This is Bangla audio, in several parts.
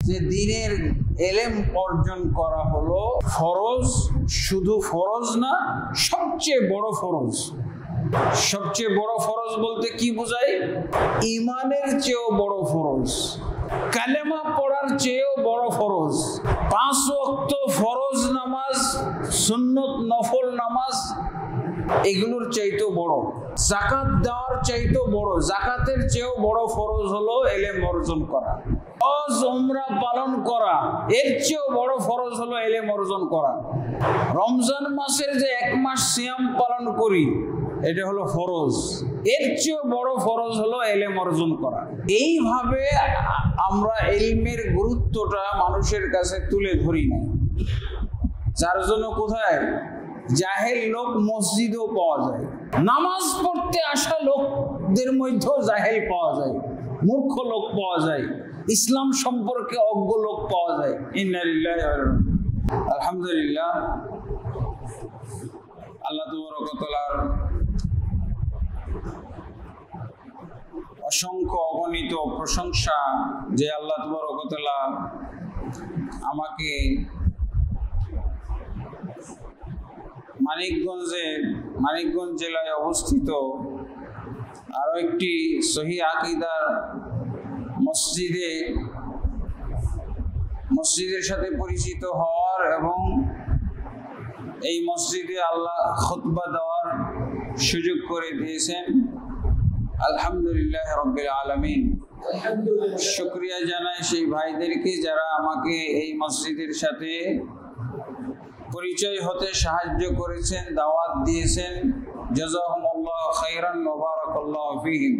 যে দ্বীনের ইলম অর্জন করা হলো ফরজ, শুধু ফরজ না, সবচেয়ে বড় ফরজ। সবচেয়ে বড় ফরজ বলতে কি বোঝায়? ঈমানের চেয়েও বড় ফরজ, কালেমা পড়ার চেয়েও বড় ফরজ, 5 ওয়াক্ত ফরজ নামাজ, সুন্নত নফল নামাজ এগুলোর চাইতেও বড়, যাকাত দেওয়ার চাইতেও বড়, যাকাতের চেয়েও বড় ফরজ হলো ইলম অর্জন করা। হজ উমরা পালন করা এর চেয়েও বড় ফরজ হলো ইলম অর্জন করা। রমজান মাসের যে 1 মাস সিয়াম পালন করি এটা হলো ফরজ, এর চেয়েও বড় ফরজ হলো ইলম অর্জন করা। এইভাবে আমরা ইলমের গুরুত্বটা মানুষের কাছে তুলে ধরি না, যার জন্য কোথায় জাহেল লোক মসজিদেও পাওয়া যায়, নামাজ পড়তে আসা লোকদের মধ্যেও জাহেল পাওয়া যায়, মূর্খ লোক পাওয়া যায়, ইসলাম সম্পর্কে অজ্ঞ লোক পাওয়া যায়। ইন্না লিল্লাহি ওয়া ইন্না ইলাইহি রাজিউন। আলহামদুলিল্লাহ, আল্লাহ তাবারক ওয়া তাআলার অসংখ্য অগণিত প্রশংসা যে আল্লাহ তাবারক ওয়া তাআলা আমাকে মানিকগঞ্জ জেলায় অবস্থিত আরো একটি সহিহ আকীদার মসজিদের সাথে পরিচিত হওয়ার এবং এই মসজিদে আল্লাহ খুতবা দেওয়ার সুযোগ করে দিয়েছেন। আলহামদুলিল্লাহ রাব্বিল আলামিন। শুকরিয়া জানাই সেই ভাইদেরকে যারা আমাকে এই মসজিদের সাথে পরিচয় হতে সাহায্য করেছেন, দাওয়াত দিয়েছেন। জাযাকুমুল্লাহু খাইরান ওয়া বারাকাল্লাহু ফীহিম।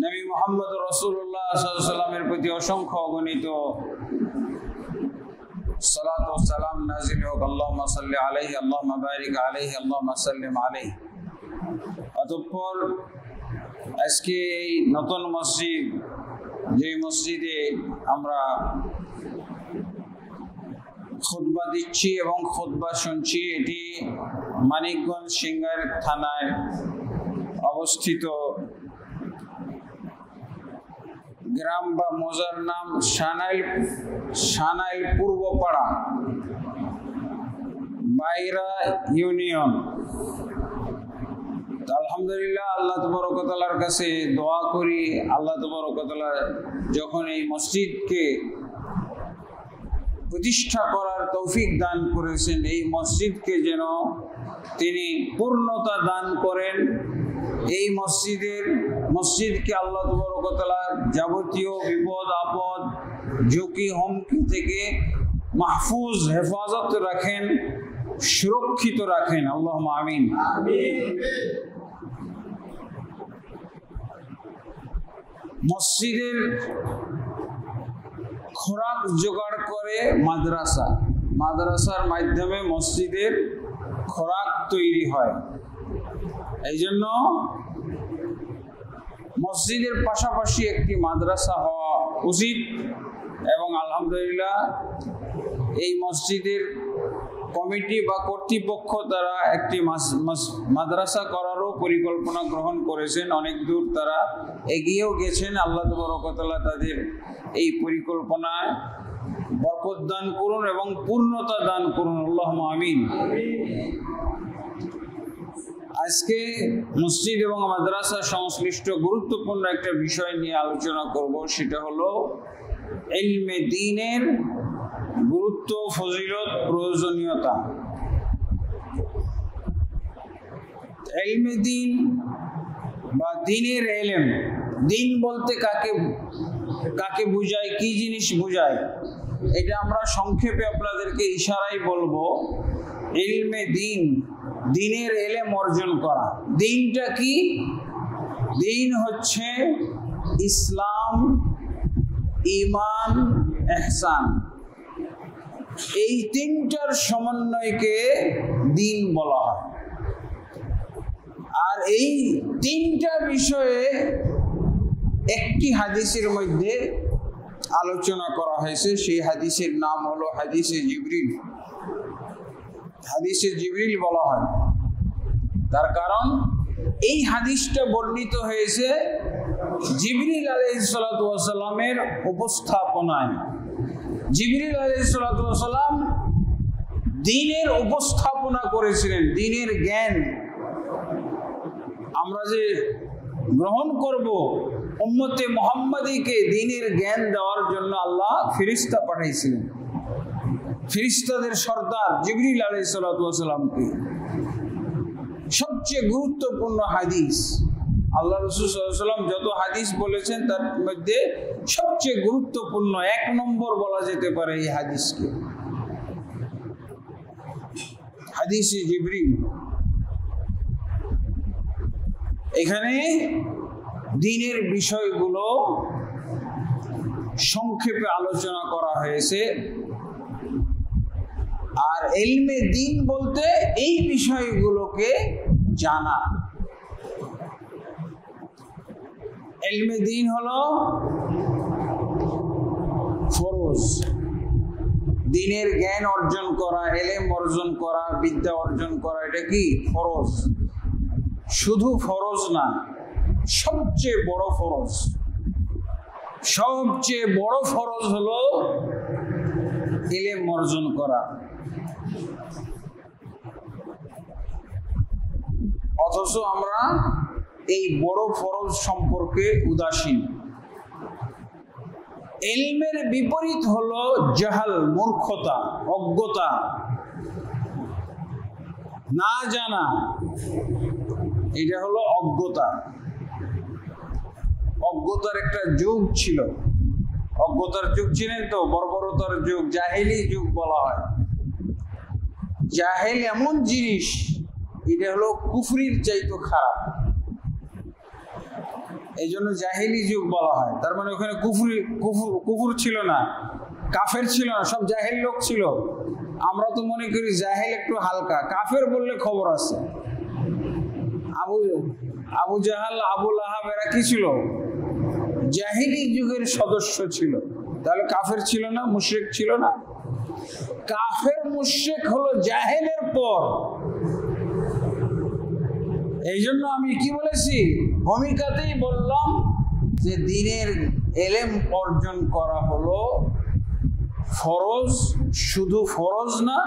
নবী মুহাম্মদ রাসূলুল্লাহ সাল্লাল্লাহু আলাইহি ওয়াসাল্লামের প্রতি অসংখ্য অগণিত সালাত ও সালাম নাযিল হোক। আল্লাহুম্মা সাল্লি আলাইহি, আল্লাহুম্মা বারিক আলাইহি, আল্লাহুম্মা সাল্লিম আলাইহি। অতঃপর আজকে এই নতুন মসজিদ, যে মসজিদে আমরা খুতবা দিচ্ছি এবং খুতবা শুনছি, এটি মানিকগঞ্জ সিংগাইর থানায় অবস্থিত। গ্রাম বা মৌজার নাম সানাইল পূর্বপাড়া, বাইরা ইউনিয়ন। আলহামদুলিল্লাহ, আল্লাহ তাবারক ওয়া তাআলার কাছে দোয়া করি, আল্লাহ তাবারক ওয়া তাআলা যখন এই মসজিদকে প্রতিষ্ঠা করার তৌফিক দান করেছেন, এই মসজিদকে যেন তিনি পূর্ণতা দান করেন। এই মসজিদকে আল্লাহ তাবারক ওয়া তাআলা যাবতীয় বিপদ আপদ, ঝুঁকি হুমকি থেকে মাহফুজ হেফাজত রাখেন, সুরক্ষিত রাখেন। আল্লাহুম্মা আমিন। মসজিদের খোরাক জোগাড় করে মাদ্রাসার মাধ্যমে মসজিদের খোরাক তৈরি হয়। এই জন্য মসজিদের পাশাপাশি একটি মাদ্রাসা হওয়া উচিত এবং আলহামদুলিল্লাহ এই মসজিদের কমিটি বা কর্তৃপক্ষ তারা একটি মাদ্রাসা করারও পরিকল্পনা গ্রহণ করেছেন। অনেক দূর তারা এগিয়েও গেছেন। আল্লাহ তাবারক ওয়া তাআলা তাদের এই পরিকল্পনায় বরকত দান করুন এবং পূর্ণতা দান করুন। আল্লাহুম্মা আমিন। আজকে মসজিদ এবং মাদ্রাসা সংশ্লিষ্ট গুরুত্বপূর্ণ একটা বিষয় নিয়ে আলোচনা করব, সেটা হলো ইলমে দ্বীনের গুরুত্ব, ফজিলত, প্রয়োজনীয়তা। ইলমে দ্বীন বা দ্বীনের ইলম, দ্বীন বলতে কাকে বুঝায়, কি জিনিস বুঝায়, এটা আমরা সংক্ষেপে আপনাদেরকে ইশারায় বলবো। ইলমে দ্বীন, দ্বীনের ইলম অর্জন করা। দ্বীনটা কি? দ্বীন হচ্ছে ইসলাম, ঈমান, ইহসান। এই তিনটার সমন্বয়কে দ্বীন বলা হয়। আর এই তিনটা বিষয়ে একটি হাদিসের মধ্যে আলোচনা করা হয়েছে। সেই হাদিসের নাম হলো হাদিসে জিবরিল। হাদিসে জিবরিল বলা হয় তার কারণ এই হাদিসটা বর্ণিত হয়েছে জিবরিল আলাইহিস সালাতু ওয়াস সালামের উপস্থাপনায় জিবরিল আলাইহিস সালাতু ওয়াস সালাম দ্বীনের উপস্থাপনা করেছিলেন। দ্বীনের জ্ঞান আমরা যে গ্রহণ করব, উম্মতে মুহাম্মাদীকে দ্বীনের জ্ঞান দেওয়ার জন্য আল্লাহ ফেরেশতা পাঠাইছিলেন। ফেরেশতাদের সর্দার জিবরিল আলাইহিস সালাতু ওয়াস সালামকে সবচেয়ে গুরুত্বপূর্ণ হাদিস, আল্লাহ রাসূল সাল্লাল্লাহু আলাইহি ওয়াসাল্লাম যত হাদিস বলেছেন তার মধ্যে সবচেয়ে গুরুত্বপূর্ণ 1 নম্বর বলা যেতে পারে এই হাদিসকে, হাদিসে জিবরিল। এখানে দ্বীনের বিষয়গুলো সংক্ষেপে আলোচনা করা হয়েছে। আর ইলমে দ্বীন বলতে এই বিষয়গুলোকে জানা। ইলমে দ্বীন হলো ফরজ, দ্বীনের জ্ঞান অর্জন করা, ইলম অর্জন করা, বিদ্যা অর্জন করা, এটা কি ফরজ। শুধু ফরজ না, সবচেয়ে বড় ফরজ। সবচেয়ে বড় ফরজ হলো ইলম অর্জন করা। অথচ আমরা এই বড় ফরজ সম্পর্কে উদাসীন। ইলমের বিপরীত হলো জাহাল, মূর্খতা, অজ্ঞতা, না জানা। এটা হলো অজ্ঞতা। অজ্ঞতার একটা যুগ ছিল, অজ্ঞতার যুগ ছিলেন তো, বর্বরতার যুগ, জাহেলি যুগ বলা হয়। জাহেল এমন জিনিস, এটা হলো কুফরির চাইতে খারাপ, এই জন্য জাহেলি যুগ বলা হয়। তার মানে ওখানে কুফর ছিল না, কাফের ছিল না, সব জাহেল লোক ছিল। আমরা তো মনে করি জাহেল একটু হালকা, কাফের বললে খবর আছে। আবু জাহাল, আবু লাহাব এরা কি ছিল? জাহেলি যুগের সদস্য ছিল। তাহলে কাফের ছিল না, মুশরিক ছিল না? কাফের মুশরিক হলো জাহেলের পর। এই জন্য আমি কি বলেছি, ভূমিকাতেই বললাম যে দ্বীনের ইলম অর্জন করা হলো ফরজ। শুধু ফরজ না,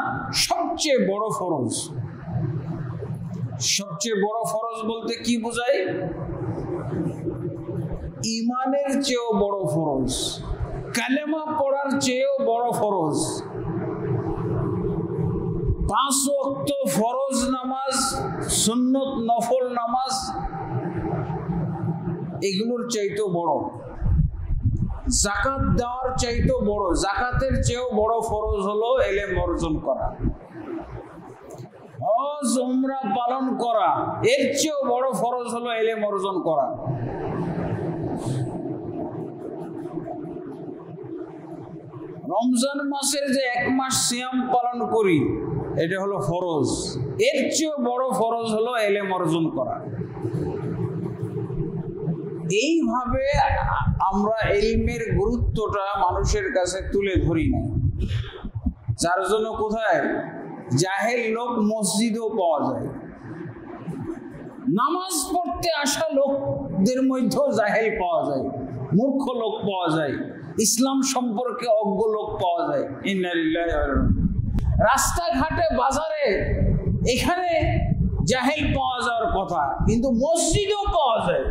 সবচেয়ে বড় ফরজ। সবচেয়ে বড় ফরজ বলতে কি বোঝায়? ঈমানের চেয়েও বড় ফরজ, কালেমা পড়ার চেয়েও বড় ফরজ। 5 ওয়াক্ত ফরজ নামাজ, সুন্নত নফল নামাজ, এগুলোর চাইতেও বড়। যাকাত দেওয়ার চাইতেও বড়, যাকাতের চেয়েও বড় ফরজ হলো ইলম অর্জন করা। হজ উমরা পালন করা, এর চেয়েও বড় ফরজ হলো ইলম অর্জন করা। রমজান মাসের যে 1 মাস সিয়াম পালন করি, এটা হলো ফরজ। এর চেয়েও বড় ফরজ হলো ইলম অর্জন করা। এইভাবে আমরা ইলমের গুরুত্বটা মানুষের কাছে তুলে ধরি না, যার জন্য কোথায় জাহেল লোক মসজিদেও পাওয়া যায়। নামাজ পড়তে আসা লোকদের মধ্যেও জাহেল পাওয়া যায়, মূর্খ লোক পাওয়া যায়, ইসলাম সম্পর্কে অজ্ঞ লোক পাওয়া যায়। ইন্না লিল্লাহি ওয়া ইন্না ইলাইহি রাজিউন। রাস্তাঘাটে, বাজারে, এখানে জাহেল পাওয়া যাওয়ার কথা, কিন্তু মসজিদেও পাওয়া যায়।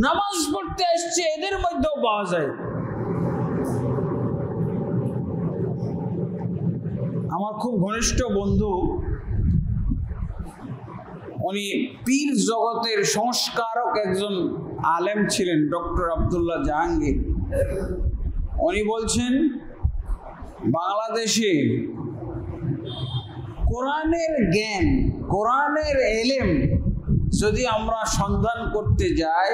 নামাজ পড়তে আসছে এদের মধ্যেও পাওয়া যায়। আমার খুব ঘনিষ্ঠ বন্ধু, উনি পীর জগতের সংস্কারক একজন আলেম ছিলেন, ডক্টর আব্দুল্লাহ জাহাঙ্গীর। উনি বলছেন, বাংলাদেশে কোরআনের জ্ঞান, কোরআনের ইলম যদি আমরা সন্ধান করতে যাই,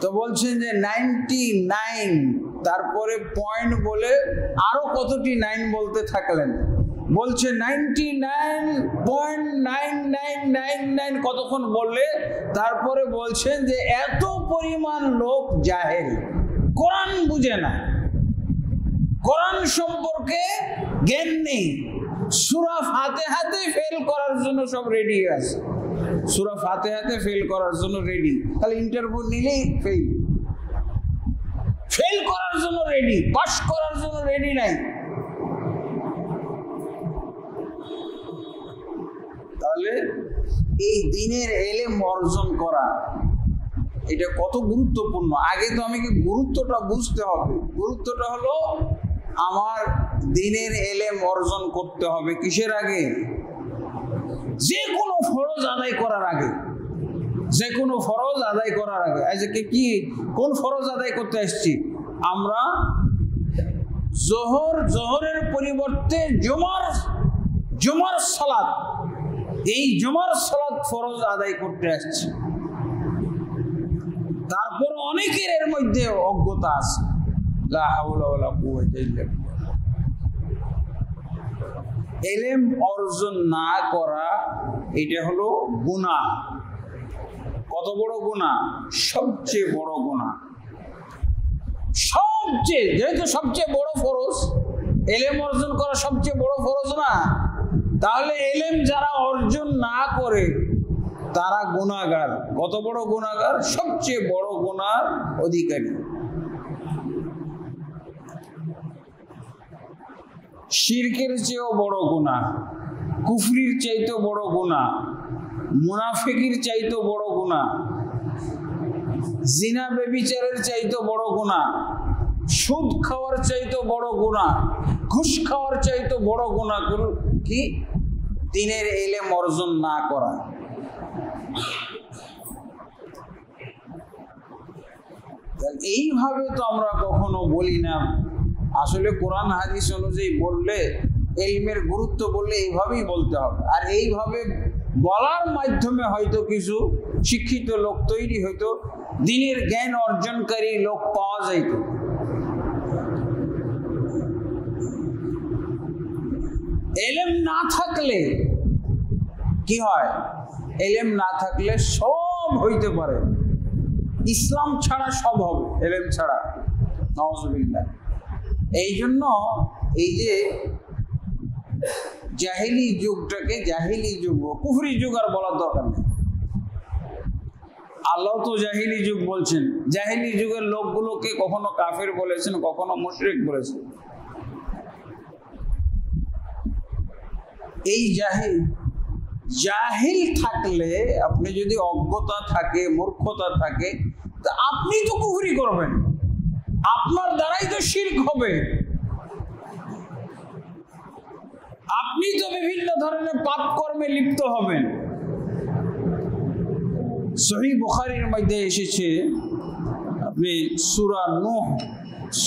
তো বলছেন যে 99, তারপরে পয়েন্ট বলে আরো কতটি 9 বলতে থাকলেন। বলছে 99.9999 কতক্ষণ বললে তারপরে বলছেন যে এত পরিমাণ লোক জাহেল, কোরআন বুঝে না, কোরআন সম্পর্কে জ্ঞান নেই, সূরা ফাতিহাতে ফেল করার জন্য সব রেডি আছে। সূরা ফাতিহাতে ফেল করার জন্য রেডি, তাহলে ইন্টারভিউ নিলেই ফেল। ফেল করার জন্য রেডি, পাস করার জন্য রেডি নাই। তাহলে এই দ্বীনের ইলম অর্জন করা এটা কত গুরুত্বপূর্ণ। আগে তো আমাকে গুরুত্বটা বুঝতে হবে। গুরুত্বটা হলো আমার দ্বীনের ইলম অর্জন করতে হবে কিসের আগে? যে কোনো ফরজ আদায় করার আগে। যে কোনো ফরজ আদায় করার আগে। আজকে কি কোন ফরজ আদায় করতে আসছি আমরা? জোহরের পরিবর্তে জুমার সালাত, এই জুমার সালাত ফরজ আদায় করতে আসছি। তারপর অনেকের এর মধ্যে অজ্ঞতা আছে। লা হাওলা ওয়ালা কুওয়াতা ইল্লা বিল্লাহ। ইলম অর্জন না করা এটা হলো গুনাহ। কত বড় গুনাহ? সবচেয়ে বড় গুনাহ। যেহেতু সবচেয়ে বড় ফরজ, ইলম অর্জন করা সবচেয়ে বড় ফরজ না, তাহলে ইলম যারা অর্জন না করে তারা গুনাহগার। কত বড় গুনাহগার? সবচেয়ে বড় গুনাহর অধিকারী। শিরকের চেয়েও বড় গুনাহ, কুফরির চাইতেও বড় গুনাহ, মুনাফিকির চাইতেও বড় গুনাহ, জিনা ব্যভিচারের চাইতেও বড় গুনাহ, সুদ খাওয়ার চাইতেও বড় গুনাহ, ঘুষ খাওয়ার চাইতেও বড় গুনাহ কি? দ্বীনের ইলম অর্জন না করা। এইভাবে তো আমরা কখনো বলি না। আসলে কোরআন হাদিস অনুযায়ী বললে, ইলমের গুরুত্ব বললে এইভাবেই বলতে হবে। আর এইভাবে বলার মাধ্যমে হয়তো কিছু শিক্ষিত লোক তৈরি হইতো, দ্বীনের জ্ঞান অর্জনকারী লোক পাওয়া যাইত। ইলম না থাকলে কি হয়? ইলম না থাকলে সব হইতে পারে। ইসলাম ছাড়া সব হবে, ইলম ছাড়া। নাউযুবিল্লাহ। এই জন্য এই যে জাহিলি যুগটাকে জাহিলি যুগ, কুফরি যুগ আর বলার দরকার নেই। আল্লাহ তো জাহিলি যুগ বলছেন। জাহিলি যুগের লোকগুলোকে কখনো কাফের বলেছেন, কখনো মুশরিক বলেছেন। এই জাহিল থাকলে, আপনি যদি অজ্ঞতা থাকে, মূর্খতা থাকে, তা আপনি তো কুফরি করবেন, আপনার দ্বারাই তো শিরক হবে, আপনি তো বিভিন্ন ধরনের পাপ কর্মে লিপ্ত হবেন। সহিহ বুখারীর মধ্যে এসেছে, আপনি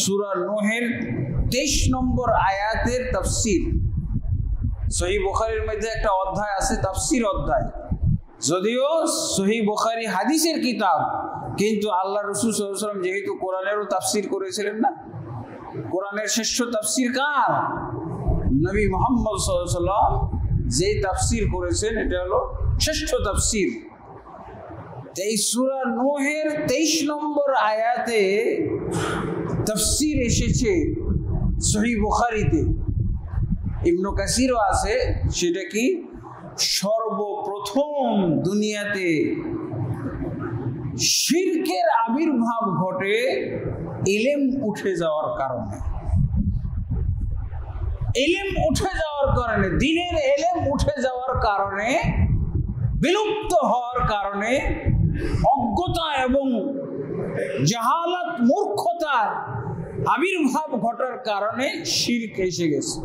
সূরা নূহের 23 নম্বর আয়াতের তাফসীর। সহিহ বুখারীর মধ্যে একটা অধ্যায় আছে, তাফসীর অধ্যায়। যদিও সহিহ বুখারী হাদিসের কিতাব, কিন্তু আল্লাহ রাসূল সাল্লাল্লাহু আলাইহি ওয়াসাল্লাম যেহেতু কোরআনেরও তাফসীর করেছিলেন না, কোরআনের শ্রেষ্ঠ তাফসীর কার? নবী মুহাম্মদ সাল্লাল্লাহু আলাইহি ওয়াসাল্লাম যে তাফসীর করেছেন, এটা হলো শ্রেষ্ঠ তাফসীর। এই সূরা নূহের 23 নম্বর আয়াতে তাফসীর এসেছে সহিহ বুখারীতে। ইবনে কাসিরও আছে। সেটা কি? সর্বপ্রথম দুনিয়াতে শিরকের আবির্ভাব ঘটে ইলম উঠে যাওয়ার কারণে। ইলম উঠে যাওয়ার কারণে, দ্বীনের ইলম উঠে যাওয়ার কারণে, বিলুপ্ত হওয়ার কারণে, অজ্ঞতা এবং জাহালাত, মূর্খতার আবির্ভাব ঘটার কারণে শিরক এসে গেছে।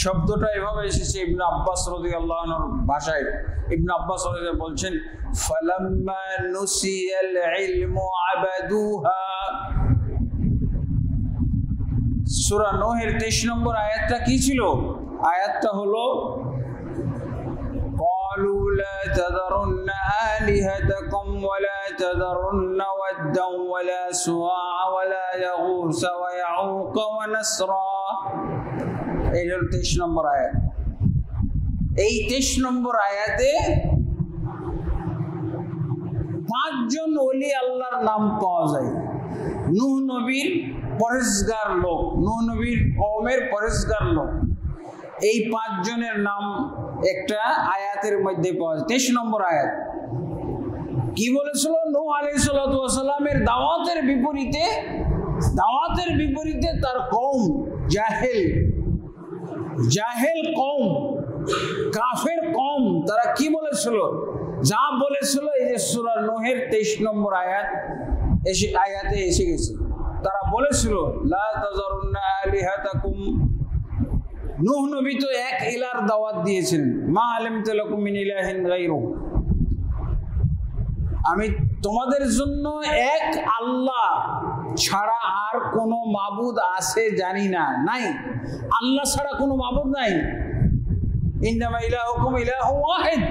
শব্দটা এভাবে এসেছে ইবনে আব্বাস রাদিয়াল্লাহু আনহুর ভাষায়। ইবনে আব্বাস রাদিয়াল্লাহু বলছেন, ফালাম্মা নুসিয়াল ইলমু আবাদুহা। সূরা নূহের 23 নম্বর আয়াতটা কি ছিল? আয়াতটা হলো, قالوا لا تذرن آلهتكم ولا تذرن ودا ولا سواع ولا يغوث ويعوق ونسرا। এই হল 23 নম্বর আয়াত। এই 23 নম্বর আয়াতে 5 জন ওলি আল্লাহর নাম পাওয়া যায়। নূহ নবীর পরেজগার লোক, নূহ নবীর কওমের পরেজগার লোক, এই 5 জনের নাম একটা আয়াতের মধ্যে পাওয়া যায়। 23 নম্বর আয়াত। কি বলেছিল? নূহ আলাইহিস সালাতু ওয়াস সালামের দাওয়াতের বিপরীতে তার কওম জাহেল কওম, কাফের কওম, তারা কি বলেছিল? যা বলেছিল এই যে সূরা নূহের 23 নম্বর আয়াতে এসে গেছে। তারা বলেছিল লা তাযারুন্না আলিহাতাকুম। নূহ নবী তো এক ইলার দাওয়াত দিয়েছেন, মা আলিমতু লাকুম মিন ইলাহিন গায়রুহু, আমি তোমাদের জন্য এক আল্লাহ ছাড়া আর কোনো মাবুদ আছে জানি না, নাই, আল্লাহ ছাড়া কোনো মাবুদ নাই। ইন্নামা ইলাহুকুম ইলাহু ওয়াহিদ,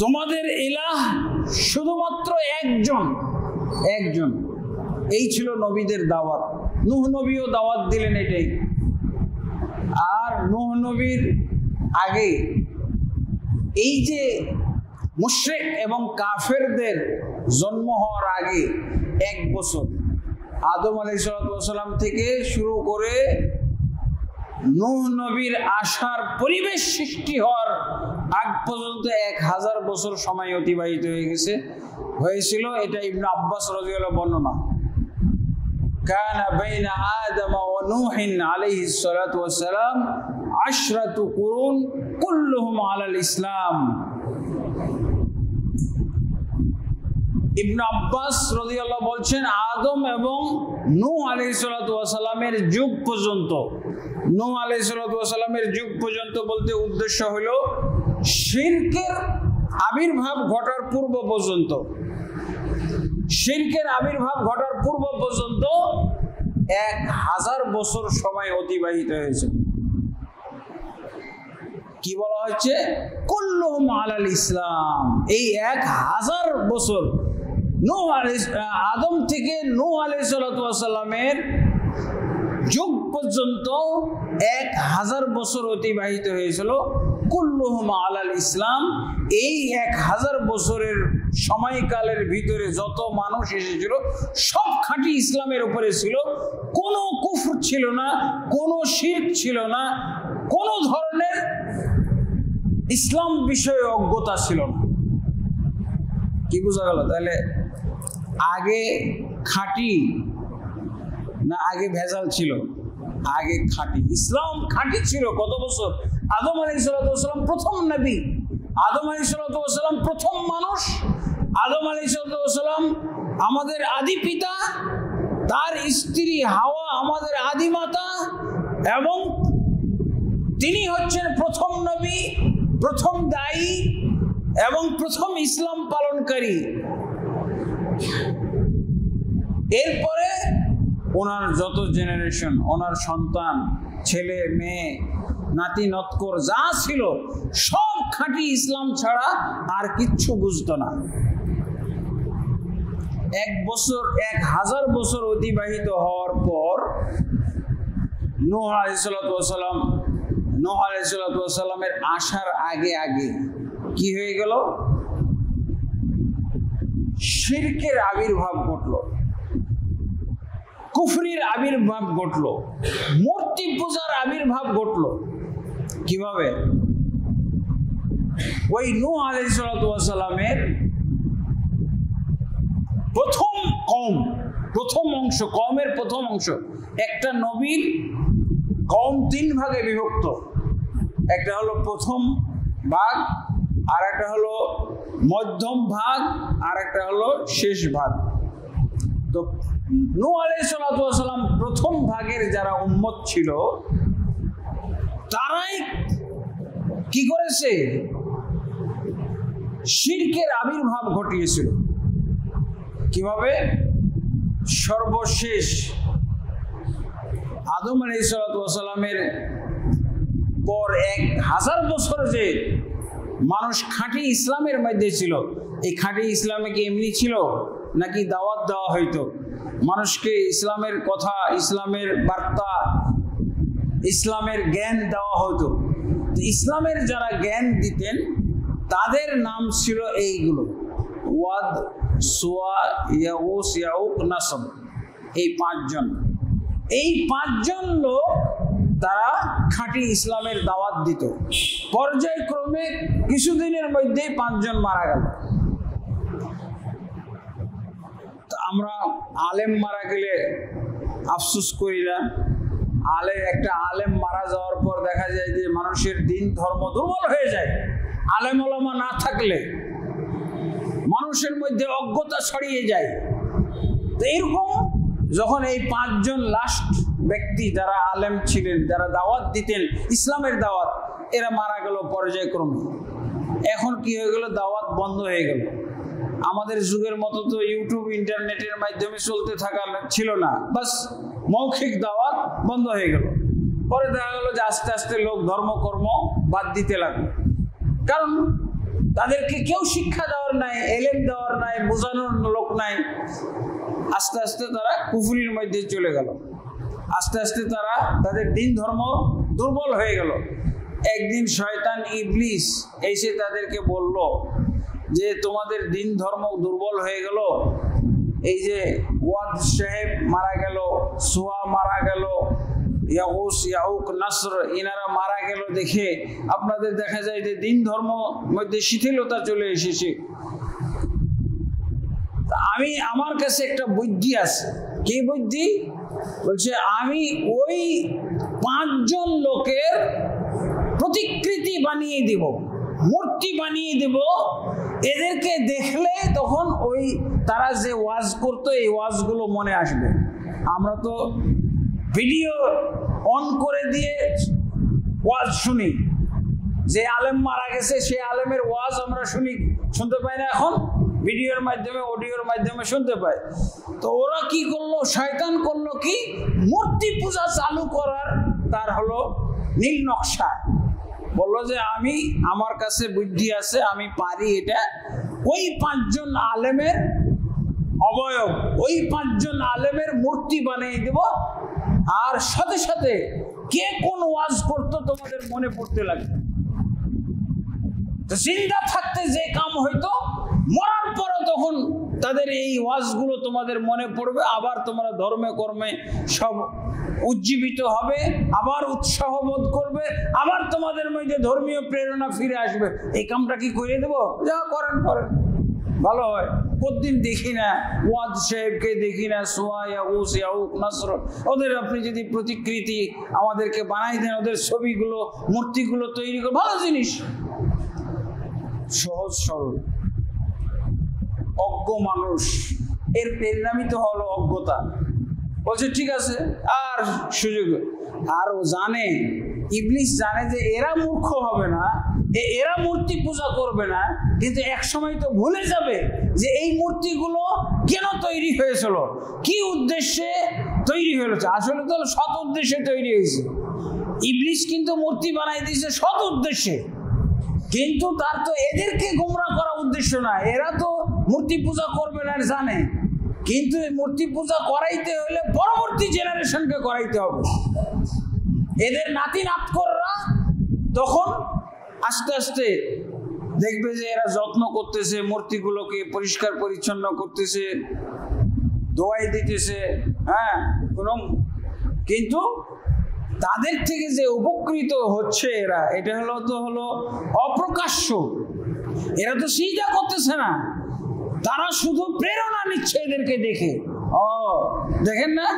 তোমাদের ইলাহ শুধুমাত্র একজন। এই ছিল নবীদের দাওয়াত। নূহ নবীও দাওয়াত দিলেন এটাই। আর নূহ নবীর আগে এই যে মুশরিক এবং কাফেরদের জন্ম হওয়ার আগে 1 বছর, আদম আলাইহিস সালাম থেকে শুরু করে নূহ নবীর আসার পরিবেশ সৃষ্টি হওয়ার আগ পর্যন্ত 1000 বছর সময় অতিবাহিত হয়েছিল। এটা ইবনে আব্বাস রাদিয়াল্লাহু বর্ণনা। কানা বাইনা আদম ওয়া নূহিন আলাইহিস সালাতু ওয়াস সালাম 10 কুরুন কুল্লুহুম আলাল ইসলাম। ইবনে আব্বাস রাদিয়াল্লাহু বলছেন আদম এবং নূহ আলাইহিস সালাতু ওয়াস সালামের যুগ পর্যন্ত, নূহ আলাইহিস সালাতু ওয়াস সালামের যুগ পর্যন্ত বলতে উদ্দেশ্য হলো শিরকের আবির্ভাব ঘটার পূর্ব পর্যন্ত, শিরকের আবির্ভাব ঘটার পূর্ব পর্যন্ত 1000 বছর সময় অতিবাহিত হয়েছে। কি বলা হচ্ছে? কুল্লুহুম আলাল ইসলাম। এই 1000 বছর আদম থেকে নূহ আলাইহিস সালাতু ওয়াস সালামের যুগ পর্যন্ত 1000 বছর অতিবাহিত হয়েছিল। কুল্লুহুম আলাল ইসলাম। এই 1000 বছরের সময়কালের ভিতরে যত মানুষ এসেছিল সব খাঁটি ইসলামের উপরে ছিল, কোনো কুফর ছিল না, কোনো শিরক ছিল না, কোনো ধরনের ইসলাম বিষয়ে অজ্ঞতা ছিল না। কি বোঝা গেল? তাহলে আগে খাঁটি না আগে ভেজাল ছিল? আগে খাঁটি ইসলাম খাঁটি ছিল। কত বছর? আদম আলাইহিস সালাম প্রথম নবী, আদম আলাইহিস সালাম প্রথম মানুষ, আদম আলাইহিস সালাম আমাদের আদি পিতা, তার স্ত্রী হাওয়া আমাদের আদি মাতা, এবং তিনি হচ্ছেন প্রথম নবী, প্রথম দায়ী এবং প্রথম ইসলাম পালনকারী। এরপরে ওনার যত জেনারেশন, ওনার সন্তান, ছেলে মেয়ে, নাতি নৎকর যা ছিল সব খাঁটি ইসলাম ছাড়া আর কিচ্ছু বুঝতো না। 1000 বছর অতিবাহিত হওয়ার পর নূহ আলাইহিস সালামের আসার আগে কি হয়ে গেল? শিরকের আবির্ভাব ঘটলো, কুফরির আবির্ভাব ঘটলো, মূর্তি পূজার আবির্ভাব ঘটলো। কিভাবে? ওই নূহ আলাইহিস সালামের কওমের প্রথম অংশ, একটা নবীর কওম 3 ভাগে বিভক্ত। একটা হলো প্রথম ভাগ, আর একটা হলো মধ্যম ভাগ, আর একটা হলো শেষ ভাগ। তো নূহ আলাইহিস সালাম প্রথম ভাগের যারা উম্মত ছিল তারাই কি করেছে? শিরকের আবির্ভাব ঘটিয়েছিল। কিভাবে? সর্বশেষ আদম আলাইহিস সালামের পর 1000 বছর যে মানুষ খাঁটি ইসলামের মধ্যে ছিল, এই খাঁটি ইসলামে কি এমনি ছিল নাকি দাওয়াত দেওয়া হইতো? মানুষকে ইসলামের কথা, ইসলামের বার্তা, ইসলামের জ্ঞান দেওয়া হতো। ইসলামের যারা জ্ঞান দিতেন তাদের নাম ছিল এইগুলো: ওয়াদ, সুয়া, ইয়াউস, ইয়াউক, নাসব। এই 5 জন, এই 5 জন লোক তারা খাঁটি ইসলামের দাওয়াত দিত। পর্যায়ক্রমে কিছুদিনের মধ্যেই 5 জন মারা গেল। আমরা আলেম মারা গেলে আফসোস করি না? একটা আলেম মারা যাওয়ার পর দেখা যায় যে মানুষের দিন ধর্ম দুর্বল হয়ে যায়। আলেম ওলামা না থাকলে মানুষের মধ্যে অজ্ঞতা ছড়িয়ে যায়। তো এরকম যখন এই 5 জন লাস্ট ব্যক্তি যারা আলেম ছিলেন, যারা দাওয়াত দিতেন ইসলামের দাওয়াত, এরা মারা গেল পর্যায়ক্রমে। এখন কি হয়ে গেল? দাওয়াত বন্ধ হয়ে গেল। আমাদের যুগের মতো তো ইউটিউব ইন্টারনেটের মাধ্যমে চলতে থাকা ছিল না, বাস মৌখিক দাওয়াত বন্ধ হয়ে গেল। পরে দেখা গেল যে আস্তে আস্তে লোক ধর্মকর্ম বাদ দিতে লাগলো, কারণ তাদেরকে কেউ শিক্ষা দেওয়ার নাই, এলেম দেওয়ার নাই, বোঝানোর লোক নাই। আস্তে আস্তে তারা কুফরির মধ্যে চলে গেল, আস্তে আস্তে তারা তাদের দিন ধর্ম দুর্বল হয়ে গেল। একদিন শয়তান ইবলিস এসে তাদেরকে বলল যে তোমাদের দিন ধর্ম দুর্বল হয়ে গেল, এই যে ওয়াদ সাহেব মারা গেল, সোয়া মারা গেল, ইয়াগুস ইয়াউক নাসর ইনারা মারা গেল দেখে আপনাদের দেখা যায় যে দিন ধর্ম মধ্যে শিথিলতা চলে এসেছে। আমার কাছে একটা বুদ্ধি আছে। কি বুদ্ধি? বলছে আমি ওই 5 জন লোকের প্রতিকৃতি বানিয়ে দিব, মূর্তি বানিয়ে দেব। এদেরকে দেখলে তখন ওই তারা যে ওয়াজ করতো এই ওয়াজগুলো মনে আসবে। আমরা তো ভিডিও অন করে দিয়ে ওয়াজ শুনি, যে আলেম মারা গেছে সে আলেমের ওয়াজ আমরা শুনতে পাই না, এখন ভিডিওর মাধ্যমে অডিওর মাধ্যমে শুনতে পাই। তো ওরা কি করলো? শয়তান করলো কি? মূর্তি পূজা চালু করার তার হলো নীল নকশা। বললো যে আমার কাছে বুদ্ধি আছে, আমি পারি এটা। ওই 5 জন আলেমের অবয়ব, ওই 5 জন আলেমের মূর্তি বানিয়ে দেব, আর সাথে সাথে কে কোন ওয়াজ করতো তোমাদের মনে পড়তে লাগবে। তো জিন্দা থাকতে যে কাম হইতো, মরার পরও তখন তাদের এই ওয়াজগুলো তোমাদের মনে পড়বে, আবার তোমরা ধর্মে কর্মে সব উজ্জীবিত হবে, আবার উৎসাহ বোধ করবে, আবার তোমাদের মধ্যে ধর্মীয় প্রেরণা ফিরে আসবে। এই কামটা কি করে দেবো? যা করেন করেন, ভালো হয়। প্রতিদিন দেখি না ওয়াজ সাহেবকে, দেখি না সোয়া ইয়াগুস ইয়াউক নাসর, ওদের আপনি যদি প্রতিকৃতি আমাদেরকে বানাই দেন, ওদের ছবিগুলো মূর্তিগুলো তৈরি করে, ভালো জিনিস। সহজ সরল অজ্ঞ মানুষ, এর পরিণামই তো হলো অজ্ঞতা। বলছে ঠিক আছে, আর সুযোগ। আর ও জানে, ইবলিস জানে যে এরা মূর্খ হবে না, এরা মূর্তি পূজা করবে না, কিন্তু এক সময় তো ভুলে যাবে যে এই মূর্তিগুলো কেন তৈরি হয়েছিল, কি উদ্দেশ্যে তৈরি হয়েছে। আসলে তো সৎ উদ্দেশ্যে তৈরি হয়েছে। ইবলিস কিন্তু মূর্তি বানাই দিয়েছে সৎ উদ্দেশ্যে, কিন্তু তার তো এদেরকে গোমরা করা উদ্দেশ্য না। এরা তো মূর্তি পূজা করবে না জানে, কিন্তু মূর্তি পূজা করাইতে হলে পরবর্তী জেনারেশনকে করাইতে হবে। এদের নাতি নাতকররা তখন আস্তে আস্তে দেখবে যে এরা যত্ন করতেছে, মূর্তিগুলোকে পরিষ্কার পরিচ্ছন্ন করতেছে, দোয়াই দিতেছে, হ্যাঁ, কিন্তু তাদের থেকে যে উপকৃত হচ্ছে এরা, এটা হলো অপ্রকাশ্য। এরা তো সিজদা করতেছে না, তারা শুধু প্রেরণা নিচ্ছে এদেরকে দেখে। দেখেন না,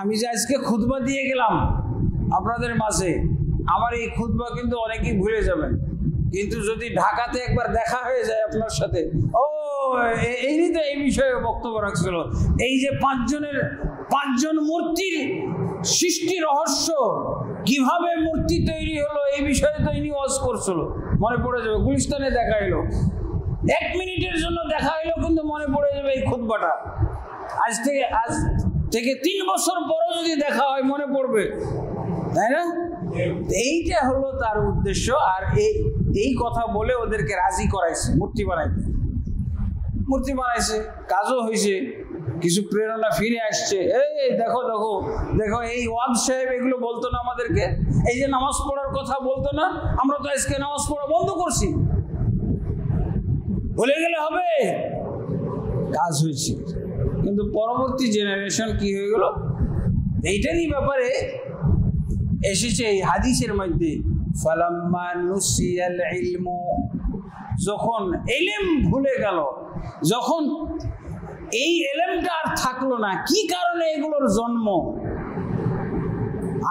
আমি যে আজকে খুতবা দিয়ে গেলাম আপনাদের মাঝে, আমার এই খুতবা কিন্তু অনেকেই ভুলে যাবেন, কিন্তু যদি ঢাকাতে একবার দেখা হয়ে যায় আপনার সাথে, এই তো এই বিষয়ে বক্তব্য রাখছিল। এই যে 5 জন মূর্তির সৃষ্টি রহস্য, কিভাবে মূর্তি তৈরি হলো, এই বিষয়ে তো ইনি ওয়াজ করছিল, মনে পড়ে যাবে। গুলিস্তানে দেখা এলো, 1 মিনিটের জন্য দেখা এলো, কিন্তু মনে পড়ে যাবে এই খুতবাটা। আজ থেকে 3 বছর পরও যদি দেখা হয় মনে পড়বে, তাই না? এইটা হলো তার উদ্দেশ্য। আর এই কথা বলে ওদেরকে রাজি করাইছে মূর্তি বানাইছে, কাজও হয়েছে, কিছু প্রেরণা ফিরে আসছে। এই দেখো দেখো দেখো, এই ওয়াজ সাহেব এগুলো বলতো না আমাদেরকে, এই যে নামাজ পড়ার কথা বলতো না, আমরা তো আজকে নামাজ পড়া বন্ধ করছি, ভুলে গেলে হবে? কাজ হয়েছে। কিন্তু পরবর্তী জেনারেশন কি হয়ে গেল, এইটারই ব্যাপারে এসেছে এই হাদিসের মধ্যে, ফালাম্মা নুসিয়াল ইলমু, যখন ইলম ভুলে গেল, যখন এই এলেমটা আর থাকলো না। কি কারণে এগুলোর জন্ম?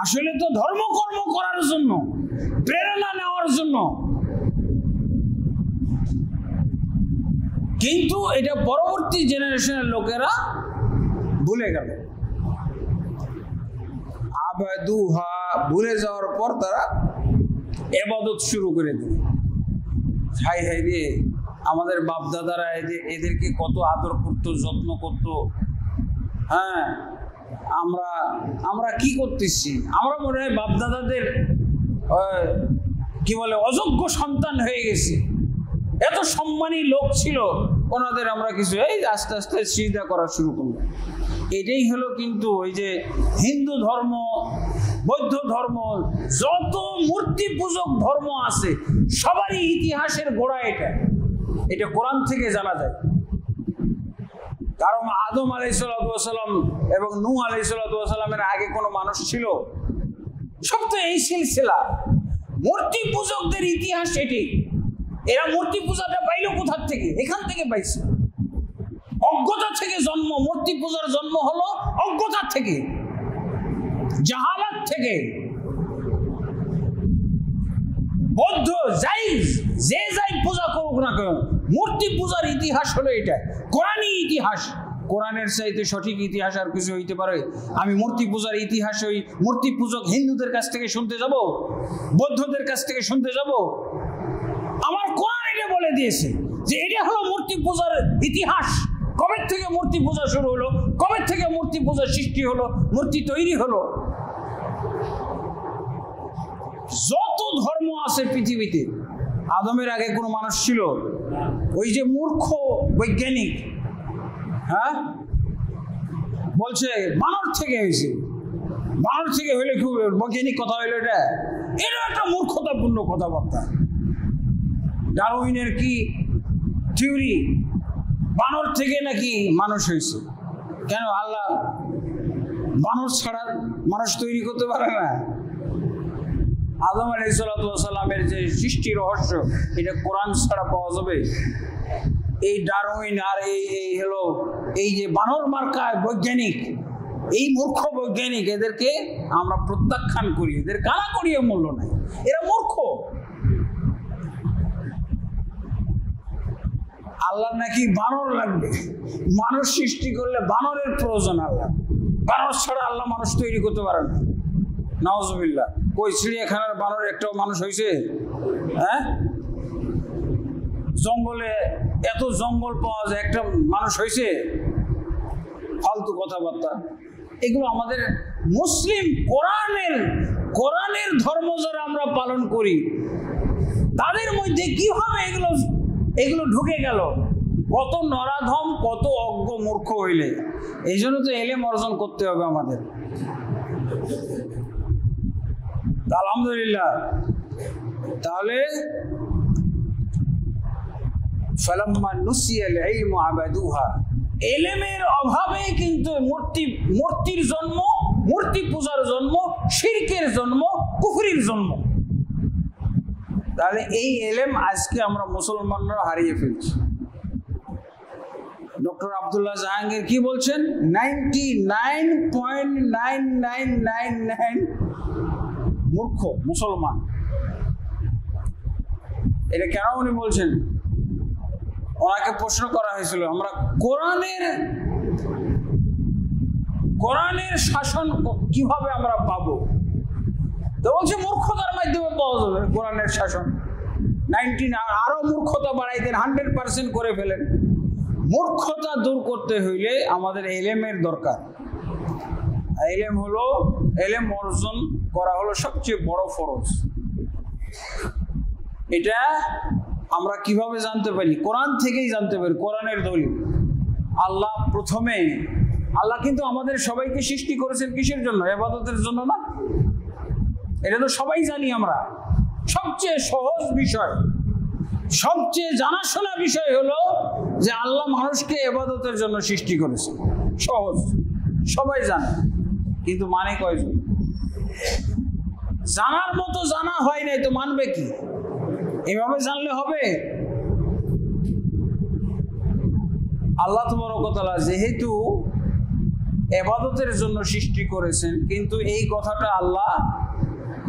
আসলে তো ধর্মকর্ম করার জন্য, প্রেরণা নেওয়ার জন্য, কিন্তু এটা পরবর্তী জেনারেশনের লোকেরা ভুলে গেল। আবাদুহা, ভুলে যাওয়ার পর তারা ইবাদত শুরু করে দিল। হাই হাই রে, আমাদের বাপ দাদারা এদেরকে কত আদর করতো, যত্ন করতো। হ্যাঁ, আমরা কি করতেছি? আমরা মনে হয় বাপ দাদাদের কি বলে অযোগ্য সন্তান হয়ে গেছি। এত সম্মানী লোক ছিল ওনাদের, আমরা কিছু এই আস্তে আস্তে সিজদা করা শুরু করলো। এটাই হলো কিন্তু ওই যে হিন্দু ধর্ম, বৌদ্ধ ধর্ম, যত মূর্তি পূজক ধর্ম আছে সবারই ইতিহাসের গোড়া এটা কোরআন থেকে জানা যায়। কারণ আদম আলাইহিসসালাম এবং নূহ আলাইহিসসালামের আগে কোনো মানুষ ছিল? সব তো এই সিলসিলা। মূর্তি পূজকদের ইতিহাস এটি। এরা মূর্তি পূজাটা পাইল কোথার থেকে? এখান থেকে পাইছে। অজ্ঞতা থেকে জন্ম। মূর্তি পূজার জন্ম হলো অজ্ঞতা থেকে, জাহালাত থেকে। বৌদ্ধ যে যাই পূজা করুক না কেন, মূর্তি পূজার ইতিহাস হলো এটা, কোরআনী ইতিহাস। কোরআনের চাইতে সঠিক ইতিহাস আর কিছু হইতে পারে? আমি মূর্তি পূজার ইতিহাস ওই মূর্তি পূজক হিন্দুদের কাছ থেকে শুনতে যাব, বৌদ্ধদের কাছ থেকে শুনতে যাব? আমার কোরআন এটা বলে দিয়েছে যে এটা হলো মূর্তি পূজার ইতিহাস। কবে থেকে মূর্তি পূজা শুরু হলো, কবে থেকে মূর্তি পূজার সৃষ্টি হলো, মূর্তি তৈরি হলো। যত ধর্ম আছে পৃথিবীতে, আদমের আগে কোনো মানুষ ছিল? ওই যে মূর্খ বৈজ্ঞানিক, হ্যাঁ, বলছে বানর থেকে হয়েছে। বানর থেকে হইলে খুব বৈজ্ঞানিক কথা হইলো? এটা একটা মূর্খতাপূর্ণ কথাবার্তা। ডারউইনের কি থিওরি, বানর থেকে নাকি মানুষ হয়েছে? কেন আল্লাহ বানর ছাড়া মানুষ তৈরি করতে পারে না? আদম আলাইহিসসালামের যে সৃষ্টি রহস্য, এটা কোরআন ছাড়া পাওয়া যাবে? এই ডারউইন আর এই হলো এই যে বানর মার্কা বৈজ্ঞানিক, এই মূর্খ বৈজ্ঞানিক, এদেরকে আমরা প্রত্যাখ্যান করি, এদের গালা করিয়ে মূল্য নাই। এরা মূর্খ। আল্লাহ নাকি বানর লাগবে? মানুষ সৃষ্টি করলে বানরের প্রয়োজন। আল্লাহ বানর ছাড়া আল্লাহ মানুষ তৈরি করতে পারে না। নাউজুবিল্লাহ। কই চিড়িয়াখানার বানর একটাও মানুষ হয়েছে? হ্যাঁ, জঙ্গলে এত জঙ্গল পাওয়া যায়, একটা মানুষ হয়েছে? ফালতু কথাবার্তা এগুলো। আমাদের মুসলিম কোরআনের ধর্ম যারা আমরা পালন করি, তাদের মধ্যে কিভাবে এগুলো ঢুকে গেল? কত নরাধম, কত অজ্ঞ মূর্খ হইলে। এই জন্য তো এলেম অর্জন করতে হবে আমাদের। আলহামদুলিল্লাহ। তাহলে ফালাম্মা নুসিয়াল ইলমু আবাদুহা, এলেমের অভাবে কিন্তু মূর্তির জন্ম, মূর্তি পূজার জন্ম, শিরকের জন্ম, কুফরির জন্ম। তাহলে এই এলেম আজকে আমরা মুসলমানরা হারিয়ে ফেলছি। ডক্টর আব্দুল্লাহ জাহাঙ্গীর কি বলছেন? 99.9999 মূর্খ মুসলমান। এটা কেন উনি বলছেন? ওনাকে প্রশ্ন করা হয়েছিল, আমরা কোরআনের শাসন কিভাবে আমরা পাবো? তো বলছে মূর্খতার মাধ্যমে পাওয়া যাবে কোরআনের শাসন। 99 আরো মূর্খতা বাড়াইতেন, 100% করে ফেলেন। মূর্খতা দূর করতে হইলে আমাদের এলেমের দরকার। এলেম অর্জন করা হলো সবচেয়ে বড় ফরজ। এটা আমরা কিভাবে জানতে পারি? কোরআন থেকেই জানতে পারি। কোরআনের দলিল। আল্লাহ কিন্তু আমাদের সবাইকে সৃষ্টি করেছেন কিসের জন্য? ইবাদতের জন্য না? এটা তো সবাই জানি আমরা। সবচেয়ে সহজ বিষয়, সবচেয়ে জানাশোনা বিষয় হলো যে আল্লাহ মানুষকে ইবাদতের জন্য সৃষ্টি করেছে। সহজ, সবাই জানে, কিন্তু মানে কয়জন? জানার মতো জানা হয় নাই তো মানবে কি? এভাবে জানলে হবে? আল্লাহ তাবারক ওয়া তাআলা যেহেতু ইবাদতের জন্য সৃষ্টি করেছেন, কিন্তু এই কথাটা আল্লাহ